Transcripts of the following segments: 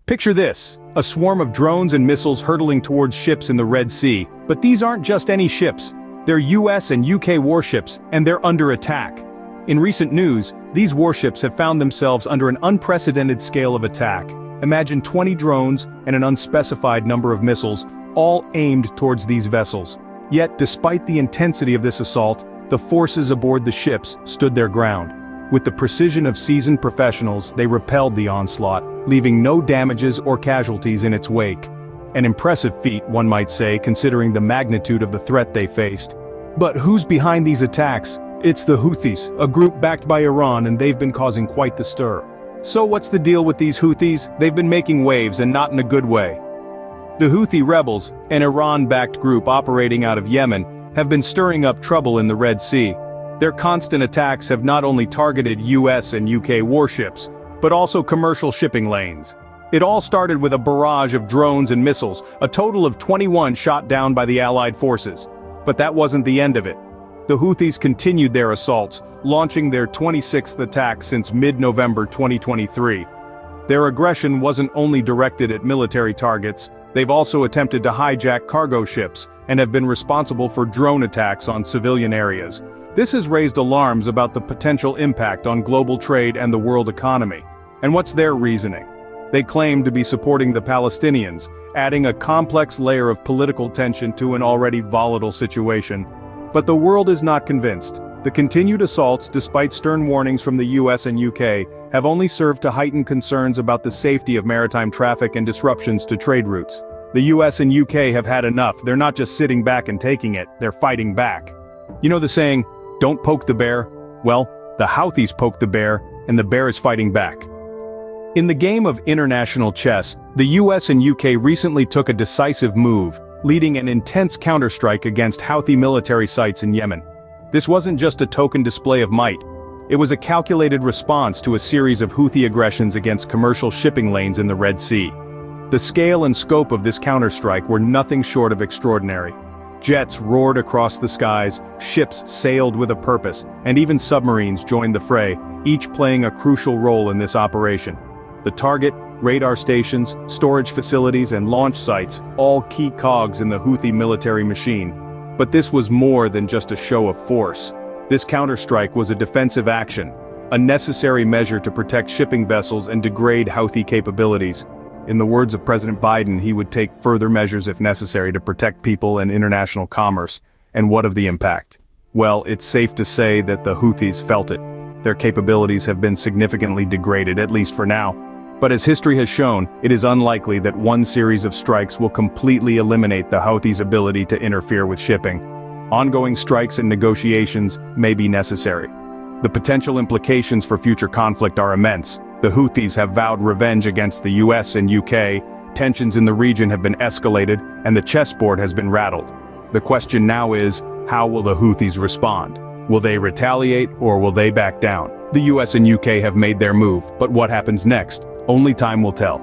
Picture this, a swarm of drones and missiles hurtling towards ships in the Red Sea. But these aren't just any ships. They're US and UK warships, and they're under attack. In recent news, these warships have found themselves under an unprecedented scale of attack. Imagine 20 drones and an unspecified number of missiles, all aimed towards these vessels. Yet, despite the intensity of this assault, the forces aboard the ships stood their ground. With the precision of seasoned professionals, they repelled the onslaught, leaving no damages or casualties in its wake. An impressive feat, one might say, considering the magnitude of the threat they faced. But who's behind these attacks? It's the Houthis, a group backed by Iran, and they've been causing quite the stir. So what's the deal with these Houthis? They've been making waves, and not in a good way. The Houthi rebels, an Iran-backed group operating out of Yemen, have been stirring up trouble in the Red Sea. Their constant attacks have not only targeted US and UK warships, but also commercial shipping lanes. It all started with a barrage of drones and missiles, a total of 21 shot down by the Allied forces. But that wasn't the end of it. The Houthis continued their assaults, launching their 26th attack since mid-November 2023. Their aggression wasn't only directed at military targets, they've also attempted to hijack cargo ships, and have been responsible for drone attacks on civilian areas. This has raised alarms about the potential impact on global trade and the world economy. And what's their reasoning? They claim to be supporting the Palestinians, adding a complex layer of political tension to an already volatile situation. But the world is not convinced. The continued assaults, despite stern warnings from the US and UK, have only served to heighten concerns about the safety of maritime traffic and disruptions to trade routes. The US and UK have had enough. They're not just sitting back and taking it, they're fighting back. You know the saying, "Don't poke the bear"? Well, the Houthis poked the bear, and the bear is fighting back. In the game of international chess, the US and UK recently took a decisive move, leading an intense counterstrike against Houthi military sites in Yemen. This wasn't just a token display of might. It was a calculated response to a series of Houthi aggressions against commercial shipping lanes in the Red Sea. The scale and scope of this counterstrike were nothing short of extraordinary. Jets roared across the skies, ships sailed with a purpose, and even submarines joined the fray, each playing a crucial role in this operation. The target, radar stations, storage facilities, and launch sites, all key cogs in the Houthi military machine. But this was more than just a show of force. This counterstrike was a defensive action, a necessary measure to protect shipping vessels and degrade Houthi capabilities. In the words of President Biden, he would take further measures if necessary to protect people and international commerce. And what of the impact? Well, it's safe to say that the Houthis felt it. Their capabilities have been significantly degraded, at least for now. But as history has shown, it is unlikely that one series of strikes will completely eliminate the Houthis' ability to interfere with shipping. Ongoing strikes and negotiations may be necessary. The potential implications for future conflict are immense. The Houthis have vowed revenge against the US and UK, tensions in the region have been escalated, and the chessboard has been rattled. The question now is, how will the Houthis respond? Will they retaliate, or will they back down? The US and UK have made their move, but what happens next? Only time will tell.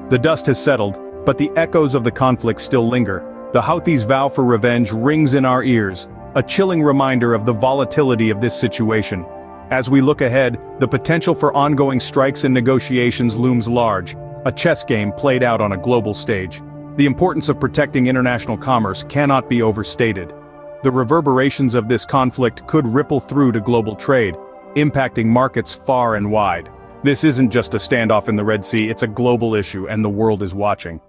The dust has settled, but the echoes of the conflict still linger. The Houthis' vow for revenge rings in our ears, a chilling reminder of the volatility of this situation. As we look ahead, the potential for ongoing strikes and negotiations looms large, a chess game played out on a global stage. The importance of protecting international commerce cannot be overstated. The reverberations of this conflict could ripple through to global trade, impacting markets far and wide. This isn't just a standoff in the Red Sea, it's a global issue, and the world is watching.